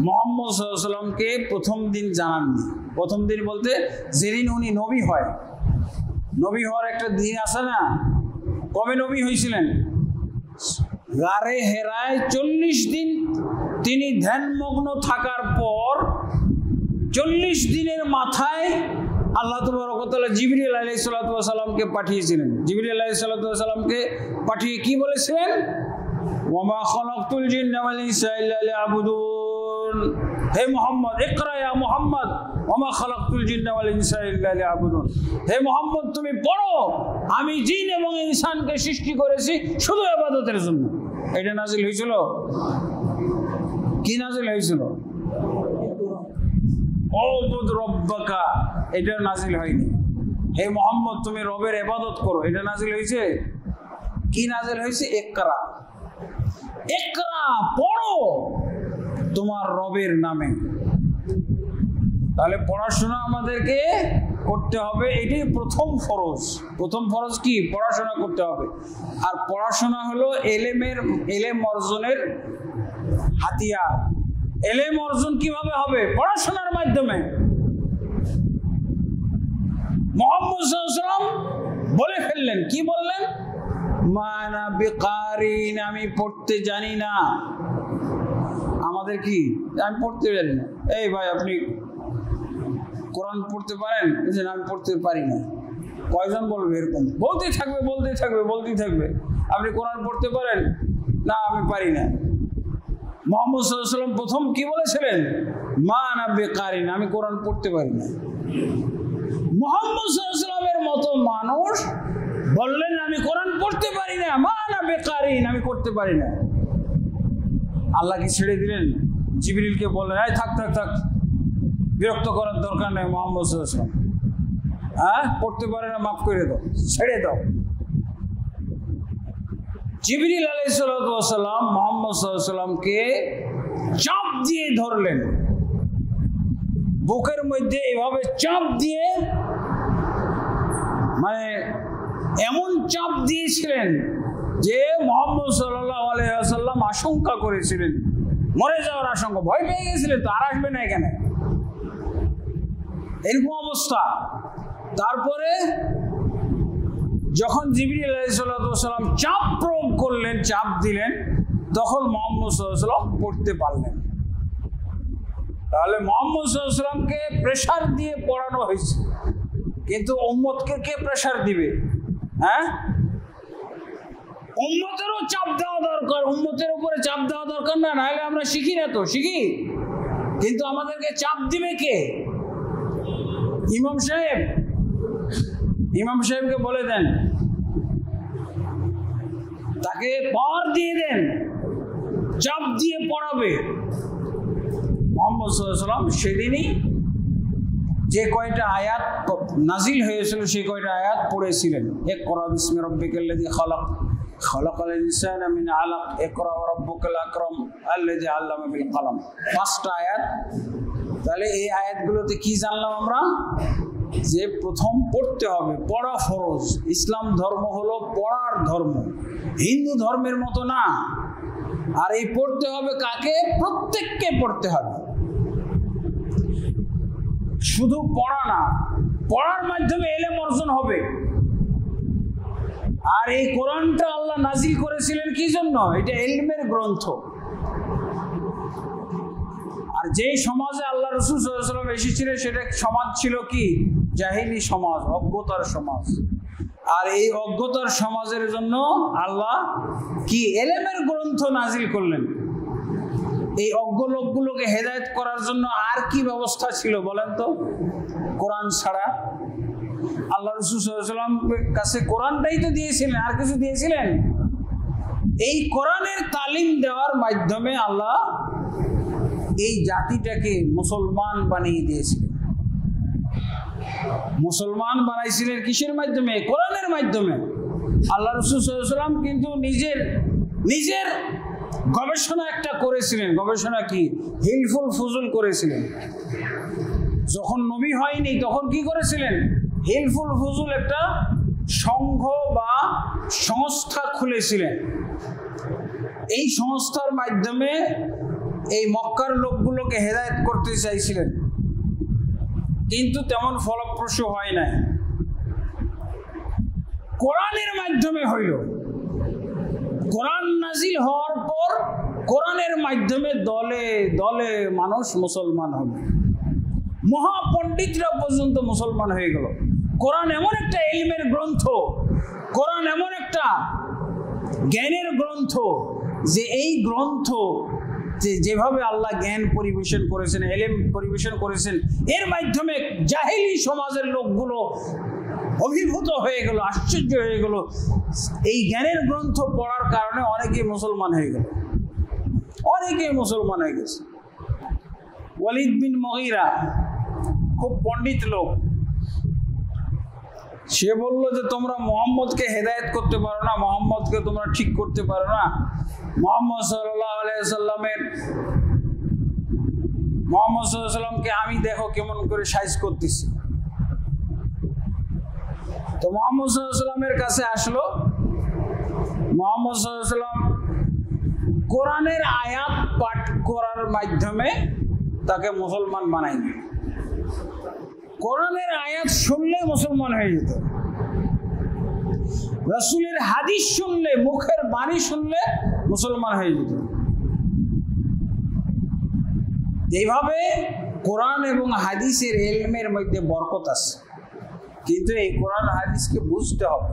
মুহাম্মদ সাল্লাল্লাহু আলাইহি ওয়াসাল্লামকে প্রথম দিন জানাননি। প্রথম দিন বলতে যেদিন উনি নবী হয়, নবী হওয়ার একটা দিন আছে না? কবে নবী হয়েছিলেন? গারে হেরায় 40 দিন তিনি ধ্যানমগ্ন থাকার পর 40 দিনের মাথায় আল্লাহ তাবারক ওয়া তাআলা জিবরিল আলাইহিস সালাতু ওয়া সালামকে পাঠিয়েছিলেন। জিবরিল আলাইহিস সালাতু ওয়া সালামকে পাঠিয়ে কি বলেছিলেন? ওয়া মা খালাকতুল জিন্না ওয়াল ইনসা ইল্লা লিয়াবুদুন। হে মুহাম্মদ, ইকরা ইয়া মুহাম্মদ, ওয়া মা খালাকতুল জিন্না ওয়াল ইনসা ইল্লা লিয়াবুদুন। হে মুহাম্মদ, তুমি পড়ো, আমি জিন এবং ইনসানকে সৃষ্টি করেছি শুধু ইবাদতের জন্য। এটা নাজিল হয়েছিল। কি নাজিল হয়েছিল? ওয়াবুদ রব্বাকা, এটা নাজিল হয়নি। হে মুহাম্মদ, তুমি রবের ইবাদত করো, এটা নাজিল হয়েছে। কি নাজিল হয়েছে? ইকরা, ইকরা, পড়ো তোমার রবের নামে। তাহলে পড়াশোনা আমাদেরকে করতে হবে, এটাই প্রথম ফরজ। প্রথম ফরজ কি? পড়াশোনা করতে হবে। আর পড়াশোনা হলো এলেম অর্জনের হাতিয়ার। এলেম অর্জন কিভাবে হবে? পড়াশোনার মাধ্যমে। মুহাম্মদ সাল্লাল্লাহু আলাইহি ওয়াসাল্লাম বলে ফেললেন, কি বললেন? মানা বিকারিন, আমি পড়তে জানি না। আমাদের কি? আমি পড়তে জানি না। এই ভাই, আপনি কোরআন পড়তে পারেন? আমি পড়তে পারি না। কয়জন বলবে এরকম? বলতেই থাকবে, বলতেই থাকবে, বলতেই থাকবে। আপনি কোরআন পড়তে পারেন? না, আমি পারি না। মুহাম্মদ সাল্লাল্লাহু আলাইহি ওয়াসাল্লাম প্রথম কি বলেছিলেন? মানা বিকারিন, আমি কোরআন পড়তে পারি না। মুহাম্মদ সাল্লাল্লাহু আলাইহি ওয়াসাল্লামের মতো মানুষ বললেন, আমি কোরআন পড়তে পারি না, মানা বিকারিন, আমি করতে পারি না। আল্লাহ কি ছেড়ে দিলেন? জিবরিলকে বললেন, এই থাক থাক থাক, বিরক্ত করার দরকার নেই মুহাম্মদ সাল্লাল্লাহু আলাইহি ওয়াসাল্লাম। পড়তে পারে না, মাফ করে দাও, ছেড়ে দাও। জিবরিল আলাইহিস সালাতু ওয়াস সালাম মুহাম্মদ সাল্লাল্লাহু আলাইহি ওয়াসাল্লামকে চাপ দিয়ে ধরলেন, বুকের মধ্যে এভাবে চাপ দিয়ে, মানে এমন চাপ দিয়েছিলেন যে মুহাম্মদ সাল্লাল্লাহু আলাইহি ওয়াসাল্লাম আশঙ্কা করেছিলেন, মরে যাওয়ার আশঙ্কা, ভয় পেয়ে গেছিলেন তো, আর আসবে না এখানে, এরকম অবস্থা। তারপরে যখন জিবরিল আলাইহিস সালাতু ওয়াস সালাম চাপ প্রয়োগ করলেন, চাপ দিলেন, তখন মুহাম্মদ সাল্লাল্লাহু আলাইহি ওয়াসাল্লাম পড়তে পারলেন। তাহলে মুহাম্মদ সাল্লাল্লাহু আলাইহি ওয়াসাল্লামকে প্রেসার দিয়ে পড়ানো হয়েছে, কিন্তু উম্মতকে কে প্রেসার দিবে? হ্যাঁ, উম্মতেরও চাপ দেওয়া দরকার, উম্মতের উপরে চাপ দেওয়া দরকার না, নাহলে আমরা শিখি না। তো শিখি, কিন্তু আমাদেরকে চাপ দিবে কে? ইমাম সাহেব। ইমাম সাহেবকে বলে দেন, তাকে পাওয়ার দিয়ে দেন, চাপ দিয়ে পড়াবে। মুহাম্মদ সাল্লাল্লাহু আলাইহি ওয়াসাল্লাম সেদিনই যে কয়টা আয়াত নাজিল হয়েছিল সেই কয়টা আয়াত পড়েছিলেন। ইকরা বিসমি রাব্বিকাল্লাযী খালাক, খালাকাল ইনসানা মিন আলাক, ইকরা ওয়া রাব্বুকাল আকরাম আল্লাযী আল্লামা বিল কলম। 5টা আয়াত। তাহলে এই আয়াতগুলোতে কি জানলাম আমরা? যে প্রথম পড়তে হবে, পড়া ফরজ। ইসলাম ধর্ম হলো পড়ার ধর্ম, হিন্দু ধর্মের মতো না। আর এই পড়তে হবে কাকে? প্রত্যেককে পড়তে হবে, শুধু পড়া না, পড়ার মাধ্যমে ইলম অর্জন হবে। আর এই কোরআনটা আল্লাহ নাজিল করেছিলেন কি জন্য? এটা ইলমের গ্রন্থ। আর যেই সমাজে আল্লাহ রাসূল সাল্লাল্লাহু আলাইহি ওয়াসাল্লাম এসেছিলেন সেটা সমাজ ছিল কি? জাহিলি সমাজ, অজ্ঞতার সমাজ। আর এই অজ্ঞতার সমাজের জন্য আল্লাহ কি ইলমের গ্রন্থ নাজিল করলেন। এই অজ্ঞ লোকগুলোকে হেদায়েত করার জন্য আর কি ব্যবস্থা ছিল বলেন তো? কোরআন ছাড়া আল্লাহ রাসূল সাল্লাল্লাহু আলাইহি ওয়াসাল্লামের কাছে কোরআনটাই তো দিয়েছিলেন, আর কিছু দিয়েছিলেন? এই কোরআনের তালিম দেওয়ার মাধ্যমে আল্লাহ এই জাতিটাকে মুসলমান বানিয়ে দিয়েছিলেন। মুসলমান বানাইছিলেন কিসের মাধ্যমে? কোরআনের মাধ্যমে। আল্লাহ রাসূল সাল্লাল্লাহু আলাইহি ওয়াসাল্লাম কিন্তু নিজের গবেষণা একটা করেছিলেন। গবেষণা কি? হিলফুল ফুজুল করেছিলেন। যখন নবী হয়নি তখন কি করেছিলেন? হিলফুল ফুজুল একটা সংঘ বা সংস্থা খুলেছিলেন। এই সংস্থার মাধ্যমে এই মক্কার লোকগুলোকে হেদায়েত করতে চাইছিলেন, কিন্তু তেমন ফলপ্রসূ হয় নাই। কোরআনের মাধ্যমে হইল। কোরআন নাজিল হওয়ার পর কোরআনের মাধ্যমে দলে দলে মানুষ মুসলমান হবে। মহাপণ্ডিতরা পর্যন্ত মুসলমান হয়ে গেল। কোরআন এমন একটা ইলমের গ্রন্থ, কোরআন এমন একটা জ্ঞানের গ্রন্থ যে এই গ্রন্থ যেভাবে আল্লাহ জ্ঞান পরিবেশন করেছেন, ইলম পরিবেশন করেছেন, এর মাধ্যমে জাহেলি সমাজের লোকগুলো অভিভূত হয়ে গেল, আশ্চর্য হয়ে গেল। এই জ্ঞানের গ্রন্থ পড়ার কারণে অনেকেই মুসলমান হয়ে গেল, অনেকেই মুসলমান হয়ে গেছে। ওয়ালিদ বিন মুগীরা খুব পণ্ডিত লোক, সে বলল যে তোমরা মুহাম্মদকে হেদায়েত করতে পারো না, মুহাম্মদকে তোমরা ঠিক করতে পারো না। মুহাম্মদ সাল্লাল্লাহু আলাইহি সাল্লামকে আমি দেখো কেমন করে সাইজ করতেছি। তো মুহাম্মদ সাল্লাল্লাহু আলাইহি সাল্লামের কাছে আসলো। মুহাম্মদ সাল্লাল্লাহু আলাইহি সাল্লাম কোরআনের আয়াত পাঠ করার মাধ্যমে তাকে মুসলমান বানাই দিল। কোরআনের আয়াত শুনলে মুসলমান হয়ে যেত, রাসূলের হাদিস শুনলে, মুখের বাণী শুনলে মুসলমান হয়ে যেত। এইভাবে কোরআন এবং হাদিসের ইলমের মধ্যে বরকত আছে, কিন্তু এই কোরআন হাদিসকে বুঝতে হবে।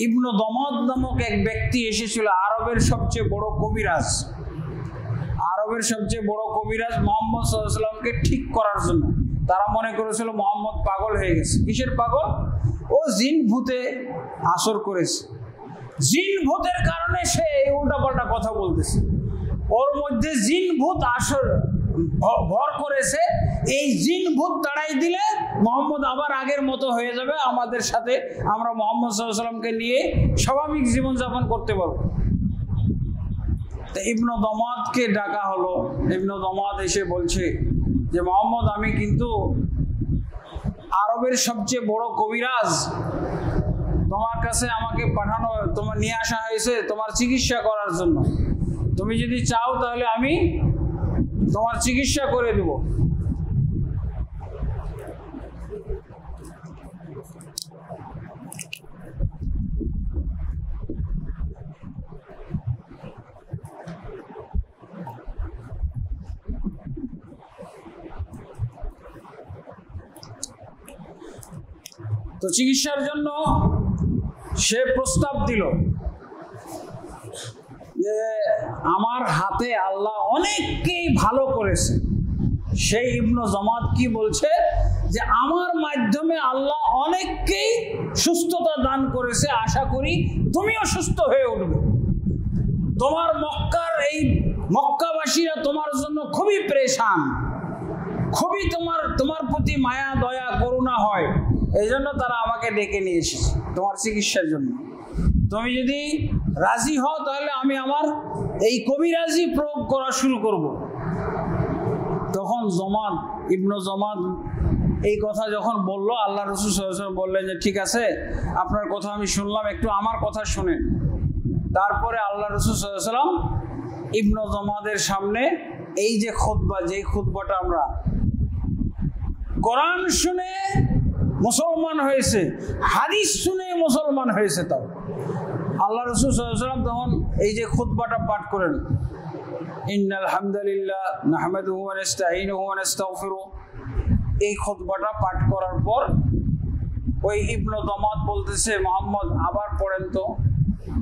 ইবনু দমাদ নামক এক ব্যক্তি এসেছিল, আরবের সবচেয়ে বড় কবিরাজ। আরবের সবচেয়ে বড় কবিরাজ মুহাম্মদ সাল্লাল্লাহু আলাইহি ওয়াসাল্লামকে ঠিক করার জন্য। তারা মনে করেছিল মুহাম্মদ পাগল হয়ে গেছে। কিসের পাগল? ও জিন ভূতে আসর করেছে, জিন ভূতের কারণে সে এই উল্টাপাল্টা কথা বলতেছে। ওর মধ্যে জিন ভূত আসর ভর করেছে, এই জিন ভূত তাড়াই দিলে মুহাম্মদ আবার আগের মতো হয়ে যাবে, আমাদের সাথে আমরা মুহাম্মদ সাল্লাল্লাহু আলাইহি ওয়াসাল্লামকে নিয়ে স্বাভাবিক জীবনযাপন করতে পারবো। ইবনু দমাদকে ডাকা হলো। ইবনু দমাদ এসে বলছে যে মুহাম্মদ, আমি কিন্তু আরবের সবচেয়ে বড় কবিরাজ, তোমার কাছে আমাকে পাঠানো, তোমার নিয়ে আসা হয়েছে তোমার চিকিৎসা করার জন্য। তুমি যদি চাও তাহলে আমি তোমার চিকিৎসা করে দেব। তো চিকিৎসার জন্য সে প্রস্তাব দিল যে আমার হাতে আল্লাহ অনেককেই ভালো করেছে। সেই ইবনু জামাত কি বলছে যে আমার মাধ্যমে আল্লাহ অনেককেই সুস্থতা দান করেছে, আশা করি তুমিও সুস্থ হয়ে উঠবে। তোমার মক্কার এই মক্কাবাসীরা তোমার জন্য খুবই পরেশান, খুবই তোমার প্রতি মায়া দয়া করুণা হয়, এই জন্য তারা আমাকে ডেকে নিয়ে এসেছে তোমার চিকিৎসার জন্য। তুমি যদি রাজি হও তাহলে আমি আমার এই কবিরাজি প্রয়োগ করা শুরু করব। তখন ইবনু জামাদ এই কথা যখন বলল, আল্লাহ রাসূল সাল্লাল্লাহু আলাইহি ওয়াসাল্লাম বললেন যে ঠিক আছে, আপনার কথা আমি শুনলাম, একটু আমার কথা শুনেন। তারপরে আল্লাহ রাসূল সাল্লাল্লাহু আলাইহি ওয়াসাল্লাম ইবনু জামাদের সামনে এই যে খুতবা, যেই খুতবাটা আমরা কোরআন শুনে মুসলমান হয়েছে, হাদিস শুনে মুসলমান হয়েছে, তাও আল্লাহ রাসূল সাল্লাল্লাহু আলাইহি ওয়াসাল্লাম তখন এই যে খুতবাটা পাঠ করেন, ইন্নাল হামদালিল্লাহ নাহমাদুহু ওয়া নাস্তাঈনুহু ওয়া নাস্তাগফিরুহু। এই খুতবাটা পাঠ করার পর ওই ইবনু জামাত বলতেছে, মুহাম্মদ আবার পড়েন তো,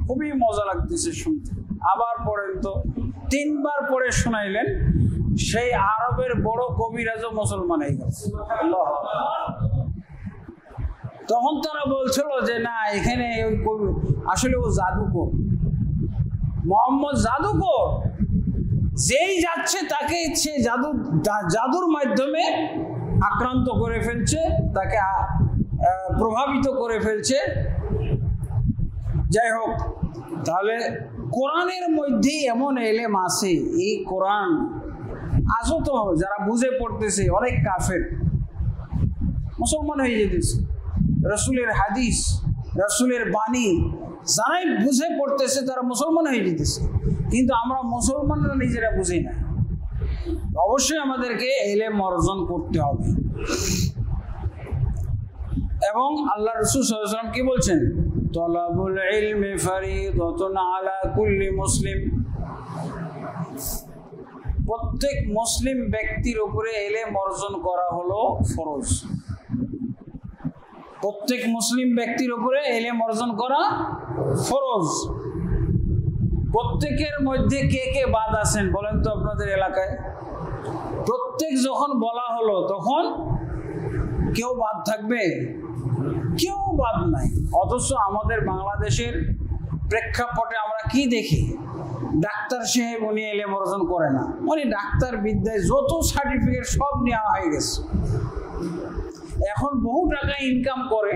খুবই মজা লাগতেছে শুনতে, আবার পড়েন তো। 3 বার পড়ে শোনাইলেন। সেই আরবের বড় কবিরাজও মুসলমান হয়ে গেছে। তখন তারা বলছিল যে না, এখানে আসলে ও জাদুকর, মুহাম্মদ জাদুকর, যেই যাচ্ছে তাকে সে জাদুর মাধ্যমে আক্রান্ত করে ফেলছে, তাকে প্রভাবিত করে ফেলছে। যাই হোক, তাহলে কোরআনের মধ্যেই এমন এলেম আছে, এই কোরআন আজও তো যারা বুঝে পড়তেছে অনেক কাফের মুসলমান হয়ে যেতেছে। রাসূলের হাদিস, রাসূলের বাণী যারাই বুঝে পড়তেছে তারা মুসলমান হয়ে যেতেছে, কিন্তু আমরা মুসলমানরা নিজেরা বুঝি না। অবশ্যই আমাদেরকে ইলম অর্জন করতে হবে। এবং আল্লাহ রাসূল সাল্লাল্লাহু আলাইহি ওয়াসাল্লাম কি বলছেন? তলাবুল ইলমি ফরিদাতুন আলা কুল্লি মুসলিম। প্রত্যেক মুসলিম ব্যক্তির উপরে ইলম অর্জন করা হলো ফরজ। প্রত্যেক মুসলিম ব্যক্তির উপরে ইলম অর্জন করা ফরজ। প্রত্যেকের মধ্যে কে কে বাদ আছেন বলেন তো আপনাদের এলাকায়? প্রত্যেক যখন বলা হলো তখন কেউ বাদ থাকবে? কেউ বাদ নাই। অথচ আমাদের বাংলাদেশের প্রেক্ষাপটে আমরা কি দেখি? ডাক্তার সাহেব উনি ইলম অর্জন করে না, উনি ডাক্তার বিদ্যায় যত সার্টিফিকেট সব নেওয়া হয়ে গেছে। এখন বহু টাকা ইনকাম করে,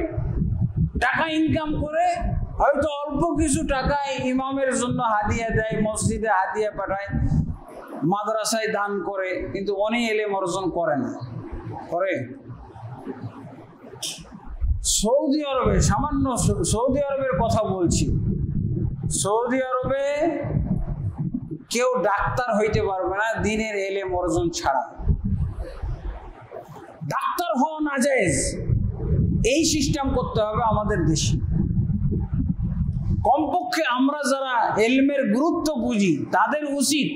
হয়তো অল্প কিছু টাকায় ইমামের জন্য হাদিয়া দেয়, মসজিদে হাদিয়া পাঠায়, মাদ্রাসায় দান করে, কিন্তু উনি ইলম অর্জন করে না। করে সৌদি আরবে, সামান্য সৌদি আরবের কথা বলছি, সৌদি আরবে কেউ ডাক্তার হইতে পারবে না দ্বীনের ইলম অর্জন ছাড়া। ডাক্তার হওয়া নাজায়েজ, এই সিস্টেম করতে হবে আমাদের দেশে। কমপক্ষে আমরা যারা ইলমের গুরুত্ব বুঝি তাদের উচিত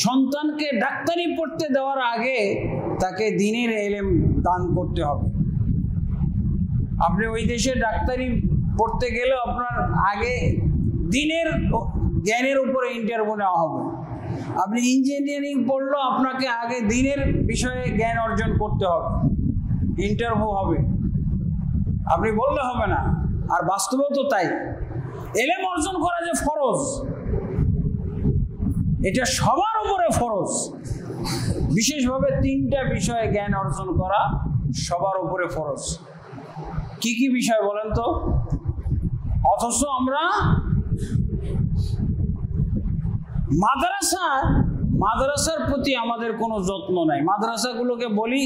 সন্তানকে ডাক্তারি পড়তে দেওয়ার আগে তাকে দ্বীনের ইলম দান করতে হবে। আপনি ওই দেশে ডাক্তারি পড়তে গেলে আপনার আগে দ্বীনের জ্ঞানের উপরে ইন্টারভিউ নেওয়া হবে। আপনি ইঞ্জিনিয়ারিং পড়লেও আপনাকে আগে দ্বীনের বিষয়ে জ্ঞান অর্জন করতে হবে, ইন্টারভিউ হবে। আপনি বললে হবে না। আর বাস্তবেও তো তাই। ইলম অর্জন করা যে ফরজ, এটা সবার উপরে ফরজ। বিশেষভাবে 3টা বিষয়ে জ্ঞান অর্জন করা সবার উপরে ফরজ। কি কি বিষয় বলেন তো? অথচ আমরা মাদ্রাসার প্রতি আমাদের কোনো যত্ন নাই। মাদ্রাসাগুলোকে বলি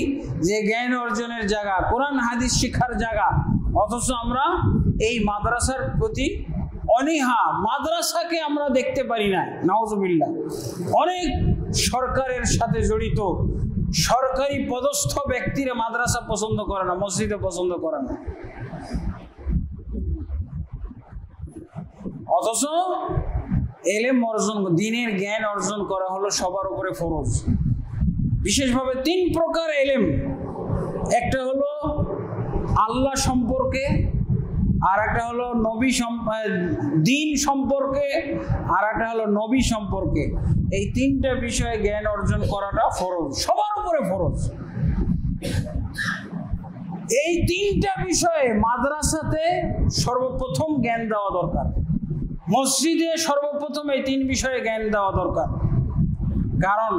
যে জ্ঞান অর্জনের জায়গা, কোরআন হাদিস শিক্ষার জায়গা, অথচ আমরা এই মাদ্রাসার প্রতি অনীহা। মাদ্রাসাকে আমরা দেখতে পারি না, নাউজুবিল্লাহ। অনেক সরকারের সাথে জড়িত সরকারি পদস্থ ব্যক্তিরা মাদ্রাসা পছন্দ করে না, মসজিদে পছন্দ করে না। অথচ ইলম অর্জন, দ্বীনের জ্ঞান অর্জন করা হলো সবার উপরে ফরজ। বিশেষভাবে 3 প্রকার ইলম। একটা হলো আল্লাহ সম্পর্কে, আর একটা হলো দ্বীন সম্পর্কে, আর একটা হলো নবী সম্পর্কে। এই 3টা বিষয়ে জ্ঞান অর্জন করাটা ফরজ, সবার উপরে ফরজ। এই 3টা বিষয়ে মাদ্রাসাতে সর্বপ্রথম জ্ঞান দেওয়া দরকার, মসজিদে সর্বপ্রথম এই 3 বিষয়ে জ্ঞান দেওয়া দরকার। কারণ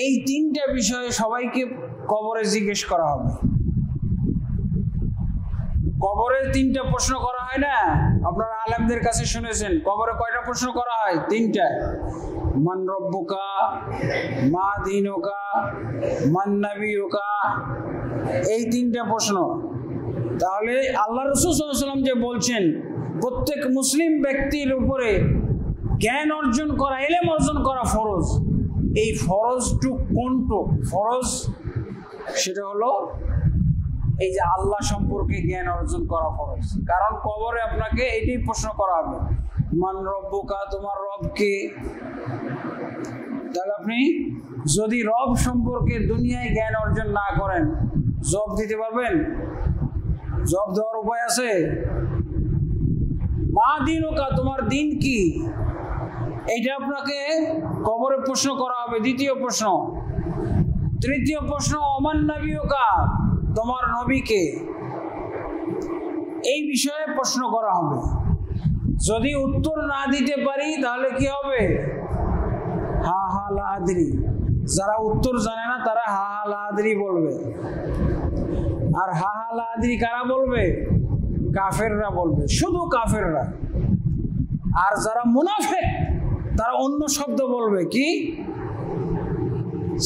এই 3টা বিষয়ে সবাইকে কবরে জিজ্ঞেস করা হবে। কবরে 3টা প্রশ্ন করা হয় না? আপনারা আলেমদের কাছে শুনেছেন কবরে কয়টা প্রশ্ন করা হয়? 3টা। মান রব্বুকা, মা দীনুকা, মান নাবিয়ুকা, এই 3টা প্রশ্ন। তাহলে আল্লাহ রাসূল সাল্লাল্লাহু আলাইহি ওয়াসাল্লাম যে বলছেন প্রত্যেক মুসলিম ব্যক্তির উপরে জ্ঞান অর্জন করা, ইলম অর্জন করা ফরজ। এই ফরজটুক কোনটুক ফরজ? সেটা হলো এই যে আল্লাহ সম্পর্কে জ্ঞান অর্জন করা ফরজ। কারণ কবরে আপনাকে এইটাই প্রশ্ন করা হবে, মান রব্বুকা, তোমার রব কে? তাহলে আপনি যদি রব সম্পর্কে দুনিয়ায় জ্ঞান অর্জন না করেন, জব দিতে পারবেন? জব দেওয়ার উপায় আছে? মা দীনুকা, তোমার দিন কি? এইটা আপনাকে কবরে প্রশ্ন করা হবে। 2য় প্রশ্ন। 3য় প্রশ্ন, ওমান নাবিয়ুকা, তোমার নবীকে? এই বিষয়ে প্রশ্ন করা হবে। যদি উত্তর না দিতে পারি তাহলে কি হবে? হা হা লা আদরি। যারা উত্তর জানে না তারা হা হা লা আদরি বলবে। আর হা হা লা আদরি কারা বলবে? কাফেররা বলবে, শুধু কাফেররা। আর যারা মুনাফিক তারা অন্য শব্দ বলবে। কি?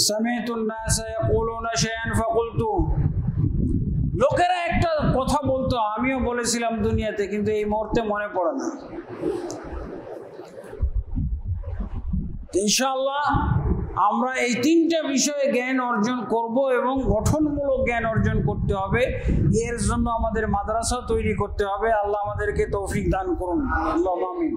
সামিতুন নাস ইয়াকুলুনা শাইআন ফাকুলতু। লোকেরা একটা কথা বলতো, আমিও বলেছিলাম দুনিয়াতে, কিন্তু এই মুহূর্তে মনে পড়ে না। ইনশাআল্লাহ আমরা এই তিনটা বিষয়ে জ্ঞান অর্জন করব এবং গঠনমূলক জ্ঞান অর্জন করতে হবে। এর জন্য আমাদের মাদ্রাসা তৈরি করতে হবে। আল্লাহ আমাদেরকে তৌফিক দান করুন। আল্লাহুম্মা আমিন।